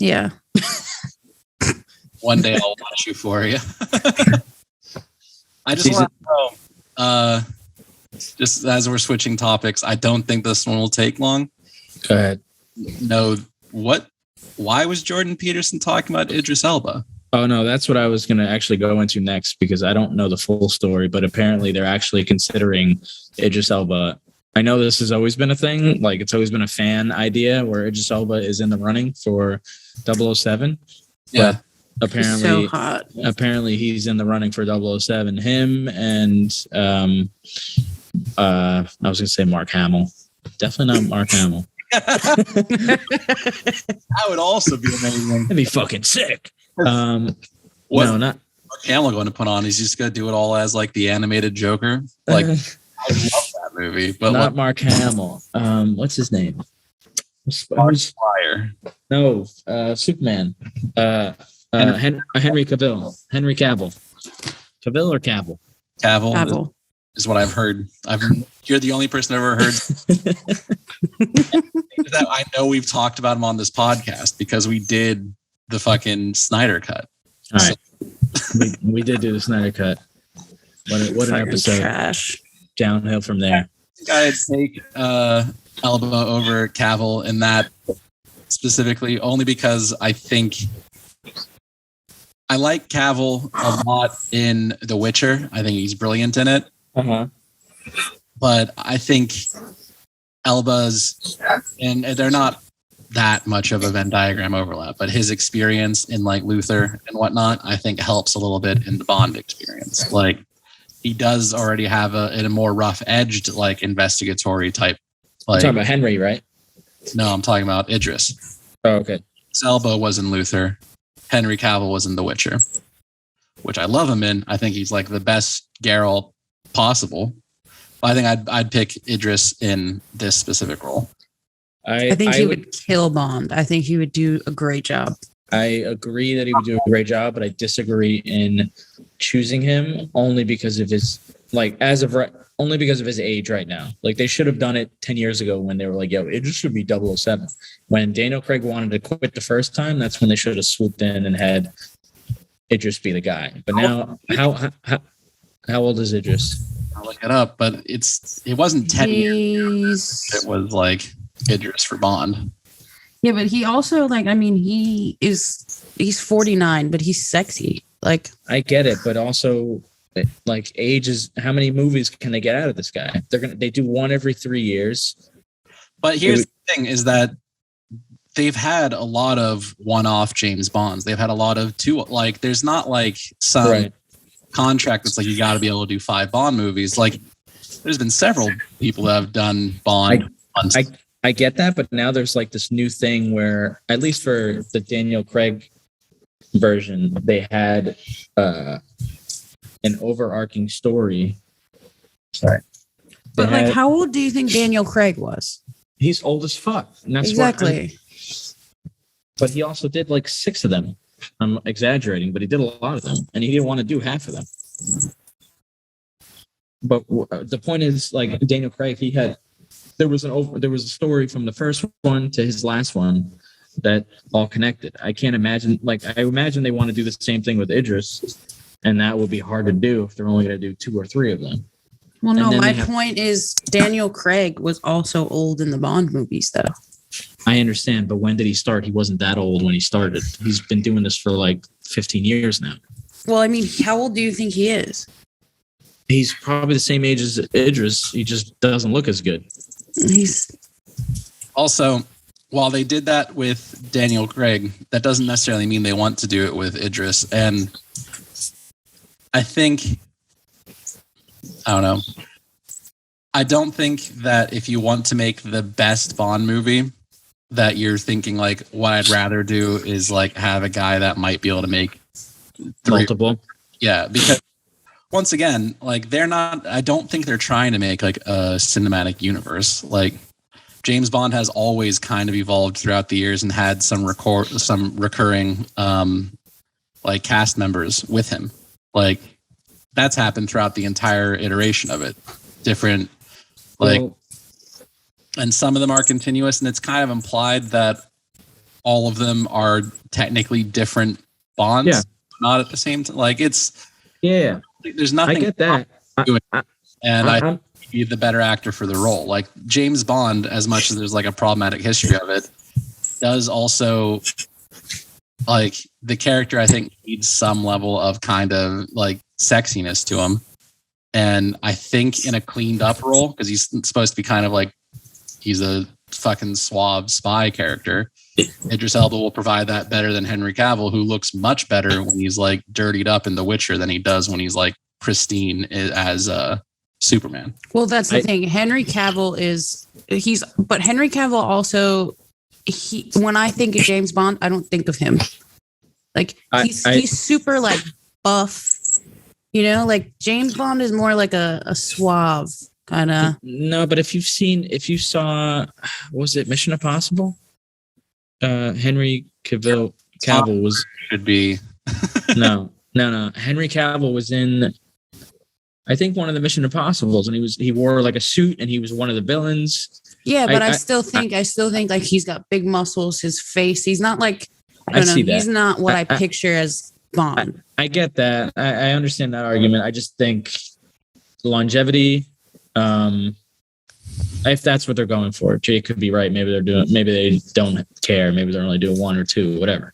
Yeah. One day I'll watch Euphoria. I just want to know, just as we're switching topics, I don't think this one will take long. Go ahead. No, why was Jordan Peterson talking about Idris Elba? Oh, no, that's what I was going to actually go into next because I don't know the full story, but apparently they're actually considering Idris Elba. I know this has always been a thing. Like, it's always been a fan idea where Idris Elba is in the running for 007. Yeah. But apparently, so hot. Apparently he's in the running for 007. Him and I was going to say Mark Hamill. Definitely not Mark Hamill. That would also be amazing. That'd be fucking sick. What No, not Mark Hamill going to put on? He's just going to do it all as like the animated Joker. Like, I love that movie, but not Mark Hamill. What's his name? Mark Fire. No, Superman. Henry Cavill. Henry Cavill. Cavill or Cavill? Cavill is what I've heard. You're the only person I've ever heard. That I know we've talked about him on this podcast because we did the fucking Snyder Cut. All right. we did do the Snyder Cut. What an episode. Trash. Downhill from there. I'd take Elba over Cavill in that specifically only because I think I like Cavill a lot in The Witcher. I think he's brilliant in it. Uh-huh. But I think Elba's, and they're not that much of a Venn diagram overlap, but his experience in like Luther and whatnot, I think helps a little bit in the Bond experience. Like he does already have a more rough-edged, like investigatory type. Like, You're talking about Henry, right? No, I'm talking about Idris. Oh, okay. Elba was in Luther. Henry Cavill was in The Witcher, which I love him in. I think he's like the best Geralt possible. I think I'd pick Idris in this specific role. I think he would kill Bond. I think he would do a great job. I agree that he would do a great job, but I disagree in choosing him only because of his only because of his age right now. Like they should have done it 10 years ago when they were like, yo, Idris should be 007. When Daniel Craig wanted to quit the first time, that's when they should have swooped in and had Idris be the guy. But now, how old is Idris? I'll look it up, but it wasn't 10 years. It was like Idris for Bond. Yeah, but he also he's 49, but he's sexy. Like I get it, but also like age is how many movies can they get out of this guy? They do one every 3 years. But here's the thing is that they've had a lot of one-off James Bonds. They've had a lot of there's not like some contract that's like you got to be able to do 5 Bond movies. Like there's been several people that have done Bond. I get that, but now there's like this new thing where, at least for the Daniel Craig version, they had an overarching story. Sorry. But how old do you think Daniel Craig was? He's old as fuck. And that's exactly. But he also did like 6 of them. I'm exaggerating, but he did a lot of them, and he didn't want to do half of them. But the point is, like Daniel Craig, there was a story from the first one to his last one that all connected. I can't imagine. I imagine they want to do the same thing with Idris, and that would be hard to do if they're only going to do 2 or 3 of them. Well, no, my point is Daniel Craig was also old in the Bond movies, though. I understand, but when did he start? He wasn't that old when he started. He's been doing this for like 15 years now. Well, I mean, how old do you think he is? He's probably the same age as Idris. He just doesn't look as good. He's also, while they did that with Daniel Craig, that doesn't necessarily mean they want to do it with Idris. And I don't know. I don't think that if you want to make the best Bond movie, that you're thinking like, what I'd rather do is like have a guy that might be able to make 3 multiple. Yeah, because once again, like I don't think they're trying to make like a cinematic universe. Like James Bond has always kind of evolved throughout the years and had some recurring like cast members with him. Like that's happened throughout the entire iteration of it. Different and some of them are continuous, and it's kind of implied that all of them are technically different Bonds, Yeah. not at the same time. Like it's there's I nothing. get that. And I I'm- think he'd be the better actor for the role. Like James Bond, as much as there's like a problematic history of it, does also like the character. I think needs some level of kind of like sexiness to him, and I think in a cleaned up role because he's supposed to be kind of like he's a fucking suave spy character. Idris Elba will provide that better than Henry Cavill, who looks much better when he's like dirtied up in The Witcher than he does when he's like pristine as Superman. Well, that's the thing. Henry Cavill but Henry Cavill also, when I think of James Bond, I don't think of him. Like he's super like buff, like James Bond is more like a suave kind of. No, but if you saw, was it Mission Impossible? Henry Cavill was Should be. no. Henry Cavill was in, I think, one of the Mission Impossibles, and he wore like a suit, and he was one of the villains. Yeah, but I still think like he's got big muscles. His face, he's not like I don't know. He's not what I picture as Bond. I get that. I understand that argument. I just think longevity. If that's what they're going for, Jake could be right. Maybe they don't care. Maybe they're only doing one or two, whatever.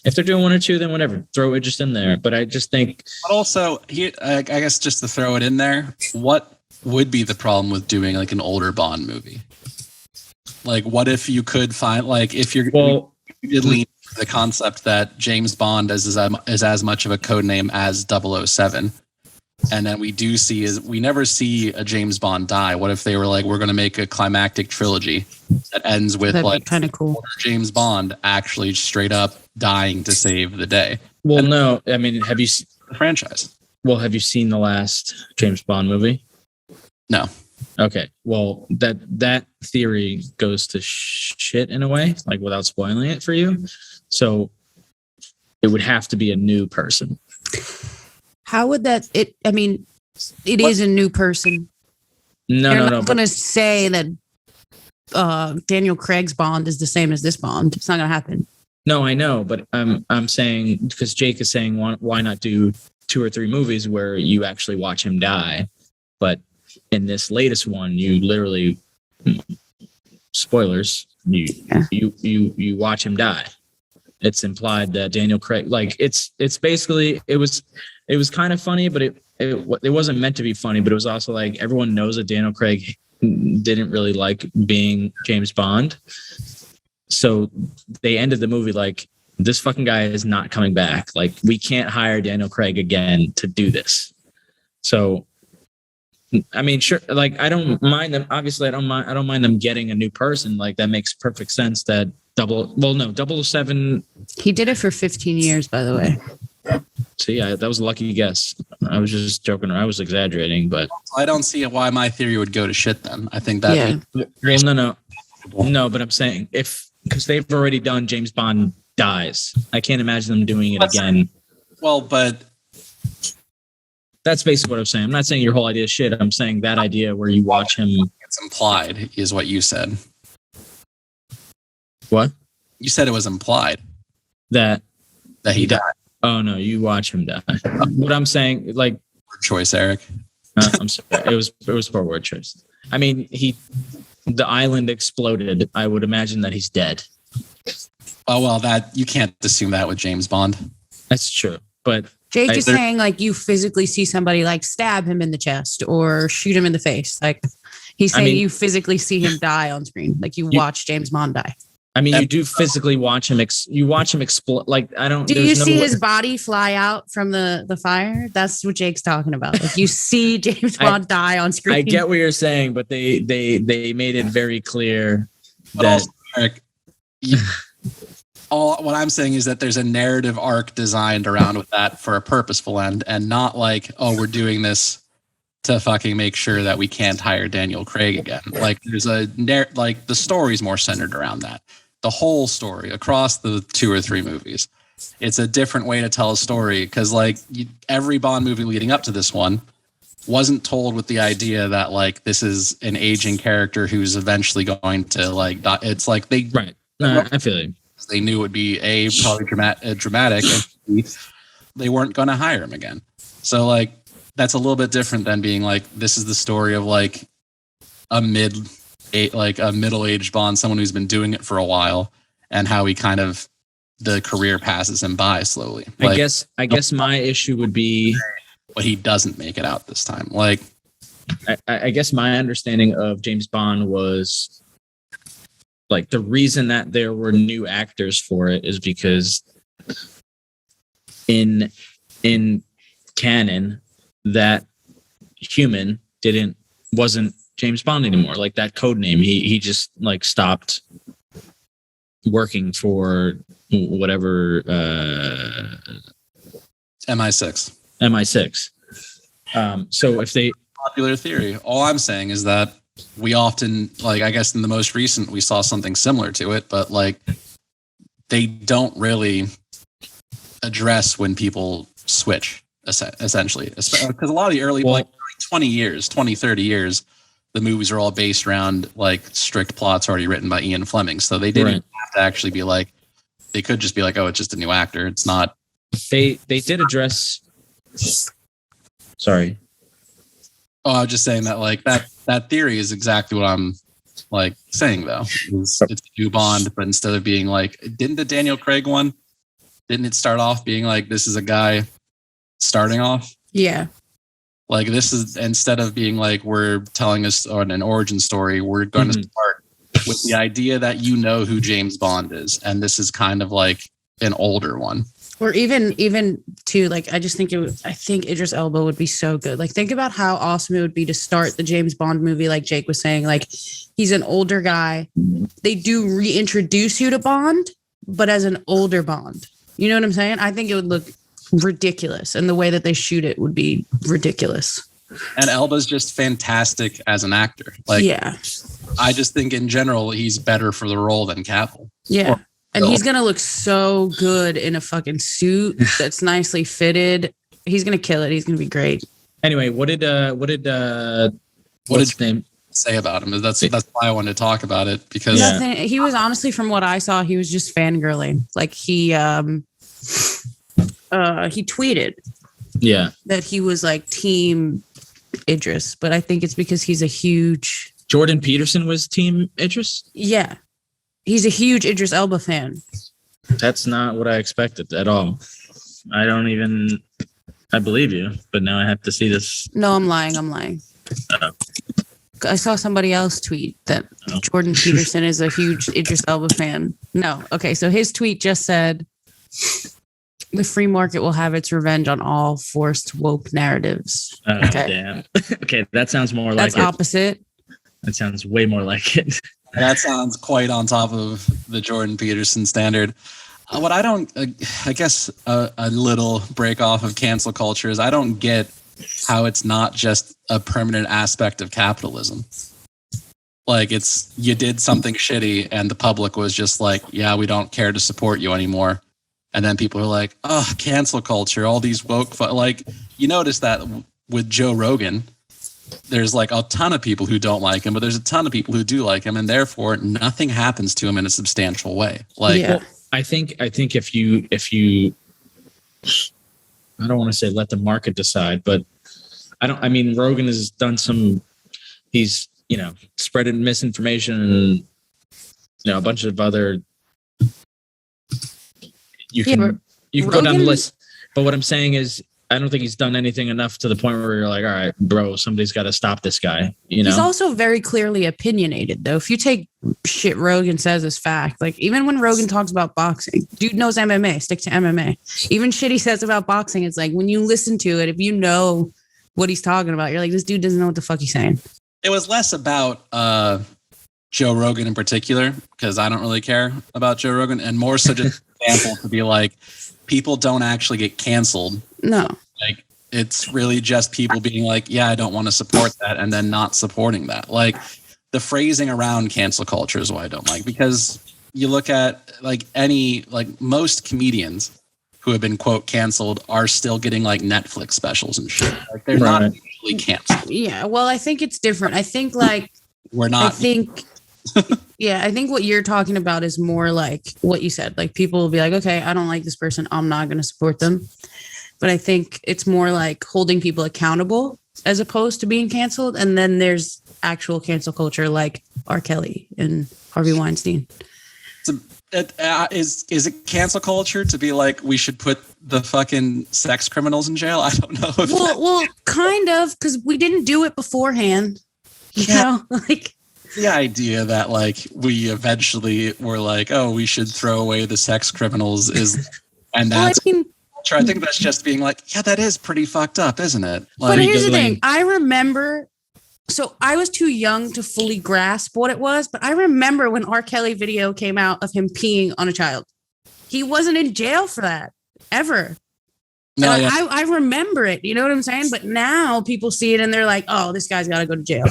If they're doing one or two, then whatever. Throw it just in there. But I just think. But also, I guess just to throw it in there, what would be the problem with doing like an older Bond movie? Like, what if you could find if you did lean to the concept that James Bond is as much of a code name as 007. And then we never see a James Bond die. What if they were like, we're going to make a climactic trilogy that ends with kind of cool James Bond actually straight up dying to save the day? Well, no, I mean, have you the franchise? Well, have you seen the last James Bond movie? No. Okay. Well, that theory goes to shit in a way, like without spoiling it for you. So it would have to be a new person. How would that? It is a new person. No, You're not going to say that Daniel Craig's Bond is the same as this Bond. It's not going to happen. No, I know, but I'm saying because Jake is saying why not do 2 or 3 movies where you actually watch him die, but in this latest one, you literally spoilers. You watch him die. It's implied that Daniel Craig, like it's basically it was kind of funny, but it wasn't meant to be funny. But it was also like everyone knows that Daniel Craig didn't really like being James Bond, so they ended the movie like this fucking guy is not coming back. Like we can't hire Daniel Craig again to do this. So. I mean, sure. Like, I don't mind them. Obviously, I don't mind them getting a new person. Like, that makes perfect sense. That 007. He did it for 15 years, by the way. So yeah, that was a lucky guess. I was just joking. I was exaggerating, but I don't see why my theory would go to shit. Then I think that. Yeah. Well, no. But I'm saying because they've already done James Bond dies. I can't imagine them doing it again. Well, but. That's basically what I'm saying. I'm not saying your whole idea is shit. I'm saying that idea where you watch him. It's implied is what you said. What? You said it was implied. That he died. Oh, no. You watch him die. What I'm saying, like. Word choice, Eric. I'm sorry. It was poor word choice. I mean, the island exploded. I would imagine that he's dead. Oh, well, that you can't assume that with James Bond. That's true. But. Jake is saying like you physically see somebody like stab him in the chest or shoot him in the face. Like he's saying you physically see him die on screen. Like you watch James Bond die. I mean, you do physically watch him. You watch him explode. Like I don't. Do you see his body fly out from the fire? That's what Jake's talking about. Like you see James Bond die on screen. I get what you're saying, but they made it very clear but that. Also, Eric, what I'm saying is that there's a narrative arc designed around with that for a purposeful end, and not like, oh, we're doing this to fucking make sure that we can't hire Daniel Craig again. Like there's the story's more centered around that. The whole story across the 2 or 3 movies. It's a different way to tell a story because every Bond movie leading up to this one wasn't told with the idea that like this is an aging character who's eventually going to like die. It's like they right. I feel you. They knew it would be probably dramatic, and they weren't going to hire him again. So like that's a little bit different than being like, this is the story of like a middle-aged Bond, someone who's been doing it for a while, and how he kind of the career passes him by slowly. Like, I guess my issue would be, but he doesn't make it out this time. Like, I guess my understanding of James Bond was like the reason that there were new actors for it is because in canon that human wasn't James Bond anymore. Like that code name, he just like stopped working for whatever MI6. So if they popular theory, all I'm saying is that we often, like, I guess in the most recent we saw something similar to it, but like they don't really address when people switch essentially, because a lot of the early 20, 30 years the movies are all based around like strict plots already written by Ian Fleming, so they didn't have to actually be like, they could just be like, oh, it's just a new actor. It's not. They did address. Sorry. Oh, I was just saying that like that theory is exactly what I'm like saying though. It's a new Bond, but instead of being like, didn't the Daniel Craig one? Didn't it start off being like, this is a guy starting off? Yeah. Like this is, instead of being like, we're telling us on an origin story, we're going to start with the idea that you know who James Bond is, and this is kind of like an older one. Or even too, like I think Idris Elba would be so good. Like think about how awesome it would be to start the James Bond movie, like Jake was saying, like he's an older guy. They do reintroduce you to Bond, but as an older Bond. You know what I'm saying? I think it would look ridiculous, and the way that they shoot it would be ridiculous. And Elba's just fantastic as an actor. Like, yeah, I just think in general he's better for the role than Cavill. Yeah. And he's going to look so good in a fucking suit that's nicely fitted. He's going to kill it. He's going to be great. Anyway, what did his name say about him? That's why I wanted to talk about it, because nothing. He was honestly, from what I saw, he was just fangirling. Like he tweeted that he was like team Idris, but I think it's because he's a huge Jordan Peterson was team Idris? Yeah. He's a huge Idris Elba fan. That's not what I expected at all. I believe you, but now I have to see this. No, I'm lying. I saw somebody else tweet that Jordan Peterson is a huge Idris Elba fan. No. Okay. So his tweet just said, the free market will have its revenge on all forced woke narratives. Oh, okay. Damn. Okay. That sounds more like That's opposite. That sounds way more like it. That sounds quite on top of the Jordan Peterson standard. What I don't, I guess a little break off of cancel culture is I don't get how it's not just a permanent aspect of capitalism. Like it's, you did something shitty and the public was just like, yeah, we don't care to support you anymore. And then people are like, oh, cancel culture, all these woke, like you notice that with Joe Rogan. There's like a ton of people who don't like him, but there's a ton of people who do like him, and therefore nothing happens to him in a substantial way. Like, well, I think if you, I don't want to say let the market decide, but Rogan has done he's, spreading misinformation and, a bunch of other, you can go down the list. But what I'm saying is, I don't think he's done anything enough to the point where you're like, all right, bro, somebody's got to stop this guy. He's also very clearly opinionated, though. If you take shit Rogan says as fact, like even when Rogan talks about boxing, dude knows MMA, stick to MMA. Even shit he says about boxing, it's like when you listen to it, if you know what he's talking about, you're like, this dude doesn't know what the fuck he's saying. It was less about Joe Rogan in particular, because I don't really care about Joe Rogan, and more so just an example to be like, people don't actually get canceled. No. Like, it's really just people being like, yeah, I don't want to support that, and then not supporting that. Like, the phrasing around cancel culture is what I don't like, because you look at most comedians who have been, quote, canceled are still getting like Netflix specials and shit. Like, they're not usually canceled. Yeah. Well, I think it's different. I think like, we're not. I think Yeah, I think what you're talking about is more like what you said. Like people will be like, okay, I don't like this person. I'm not going to support them. But I think it's more like holding people accountable as opposed to being canceled. And then there's actual cancel culture like R. Kelly and Harvey Weinstein. Is it cancel culture to be like, we should put the fucking sex criminals in jail? I don't know. Well, kind of, because we didn't do it beforehand. You know, like the idea that like we eventually were like, oh, we should throw away the sex criminals and that's. Well, I think that's just being like, yeah, that is pretty fucked up, isn't it? Like, but here's the thing. I remember, so I was too young to fully grasp what it was, but I remember when R. Kelly video came out of him peeing on a child. He wasn't in jail for that, ever. No, yeah. I remember it. You know what I'm saying? But now people see it and they're like, oh, this guy's got to go to jail.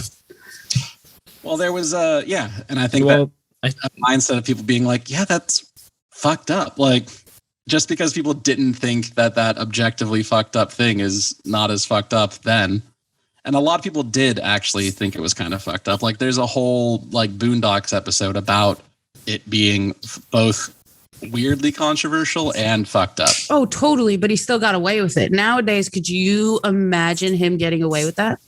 Well, there was, and I think that a mindset of people being like, yeah, that's fucked up. Like, just because people didn't think that objectively fucked up thing is not as fucked up then. And a lot of people did actually think it was kind of fucked up. Like there's a whole like Boondocks episode about it being both weirdly controversial and fucked up. Oh, totally. But he still got away with it. Nowadays, could you imagine him getting away with that?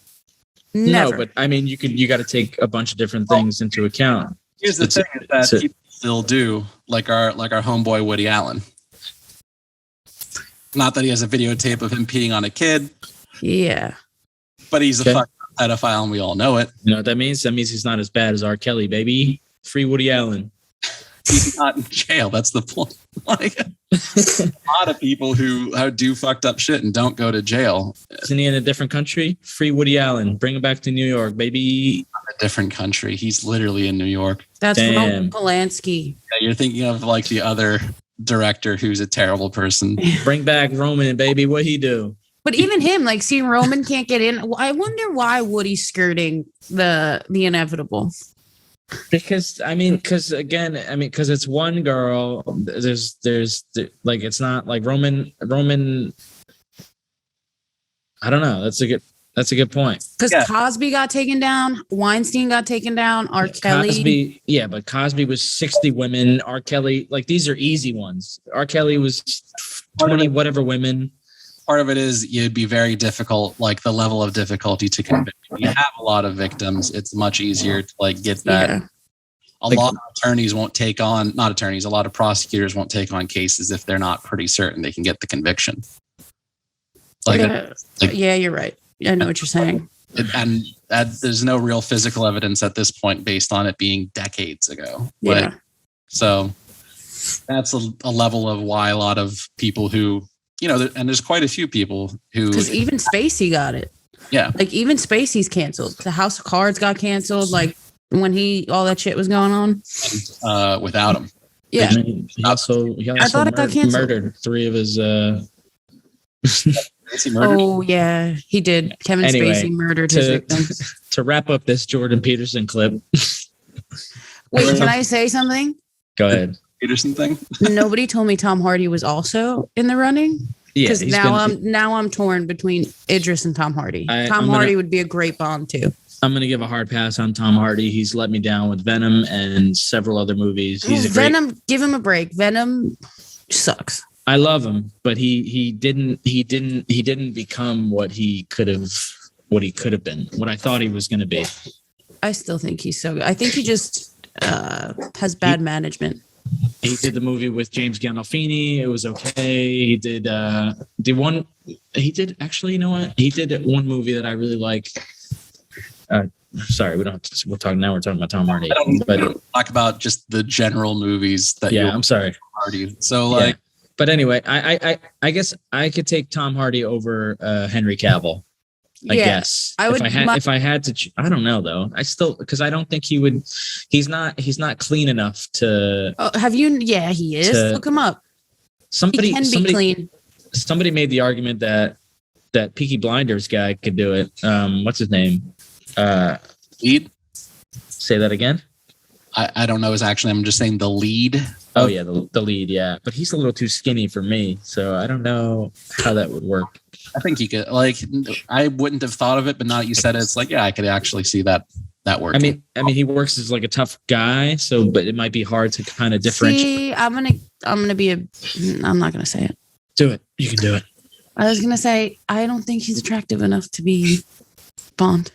Never. No, but I mean, you got to take a bunch of different things into account. Here's the thing is that people still do, like our homeboy Woody Allen. Not that he has a videotape of him peeing on a kid. Yeah. But he's a fucking pedophile and we all know it. You know what that means? That means he's not as bad as R. Kelly, baby. Free Woody Allen. He's not in jail. That's the point. Like a lot of people who do fucked up shit and don't go to jail. Isn't he in a different country? Free Woody Allen. Bring him back to New York, baby. A different country. He's literally in New York. That's Roman Polanski. Yeah, you're thinking of like the other director who's a terrible person. Bring back Roman, baby. What he do? But even him, like, seeing Roman can't get in. I wonder why Woody's skirting the inevitable. Because it's one girl. There's like, it's not like Roman. I don't know. That's a good point. Because Cosby got taken down, Weinstein got taken down, R. Kelly. But Cosby was 60 women. R. Kelly, like these are easy ones. R. Kelly was 20 whatever women. Part of it is it'd be very difficult, like the level of difficulty to convict. When you have a lot of victims, it's much easier to like get that. Yeah. A lot of attorneys won't take on, not attorneys, a lot of prosecutors won't take on cases if they're not pretty certain they can get the conviction. Yeah, you're right. I know what you're saying. And there's no real physical evidence at this point based on it being decades ago. Yeah. So that's a level of why a lot of people who, you know, and there's quite a few people who... Because even Spacey got it. Yeah. Like even Spacey's canceled. The House of Cards got canceled. Like when all that shit was going on. Without him. Yeah. He also I thought it got canceled. Murdered 3 of his... Oh yeah, he did. Kevin Spacey murdered his victims. To wrap up this Jordan Peterson clip. Wait, can I say something? Go ahead. Peterson thing. Nobody told me Tom Hardy was also in the running. Yeah, because now I'm torn between Idris and Tom Hardy. Tom Hardy would be a great Bond too. I'm gonna give a hard pass on Tom Hardy. He's let me down with Venom and several other movies. Venom. Give him a break. Venom sucks. I love him, but he didn't become what he could have been, what I thought he was going to be. I still think he's so good. I think he just has bad management. He did the movie with James Gandolfini. It was okay. He did actually, you know what? He did one movie that I really like. Sorry, we're talking about Tom Hardy. But talk about just the general movies that I'm sorry. Hardy. So like. Yeah. But anyway, I guess I could take Tom Hardy over Henry Cavill. I guess I would. If I had to, I don't know though. I still, because I don't think he would. He's not clean enough to. Oh, have you? Yeah, he is. Look him up. Somebody he can be clean. Somebody made the argument that Peaky Blinders guy could do it. What's his name? Lead. Say that again. I don't know his actual name. I'm just saying the lead. Oh yeah, the lead, yeah. But he's a little too skinny for me, so I don't know how that would work. I think you could, like, I wouldn't have thought of it, but now that you said it, it's like, yeah, I could actually see that that worked. I mean, he works as like a tough guy, but it might be hard to kind of differentiate. See, I'm not gonna say it. Do it. You can do it. I was gonna say I don't think he's attractive enough to be Bond,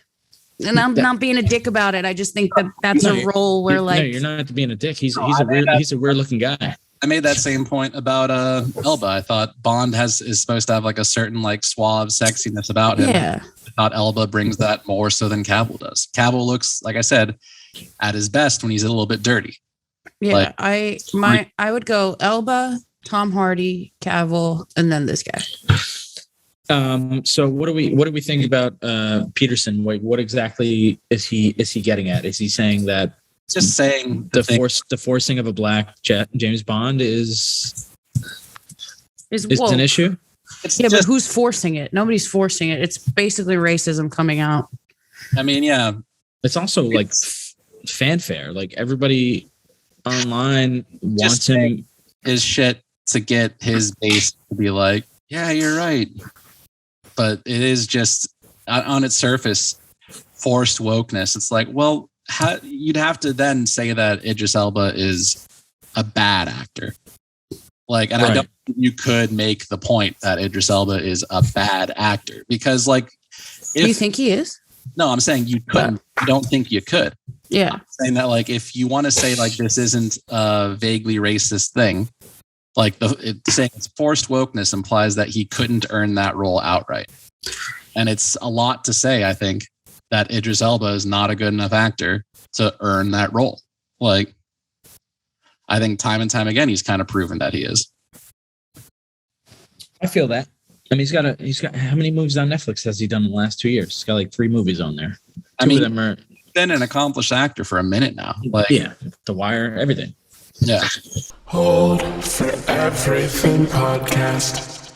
and I'm not being a dick about it. I just think that's a role where you're not being a dick. He's a weird looking guy. I made that same point about Elba. I thought Bond is supposed to have like a certain like suave sexiness about him. Yeah. I thought Elba brings that more so than Cavill does. Cavill looks, like I said, at his best when he's a little bit dirty. Yeah, I would go Elba, Tom Hardy, Cavill, and then this guy. So what do we think about Peterson? What exactly is he getting at? Is he saying that just saying the forcing of a black James Bond is an issue? But who's forcing it? Nobody's forcing it. It's basically racism coming out. I mean, yeah. It's also like fanfare. Like everybody online wants him his shit to get his base to be like, yeah, you're right. But it is just on its surface forced wokeness. It's like, well, you'd have to then say that Idris Elba is a bad actor. Like, and right. I don't think you could make the point that Idris Elba is a bad actor because, like, do you think he is? No, I'm saying you couldn't. I don't think you could. Yeah. I'm saying that, like, if you want to say like this isn't a vaguely racist thing, like saying it's forced wokeness implies that he couldn't earn that role outright, and it's a lot to say. I think that Idris Elba is not a good enough actor to earn that role. Like, I think time and time again, he's kind of proven that he is. I feel that. I mean, he's got how many movies on Netflix has he done in the last 2 years? He's got like 3 movies on there. Two of them are been an accomplished actor for a minute now. Like, yeah, The Wire, everything. Yeah. Hold for Everything podcast.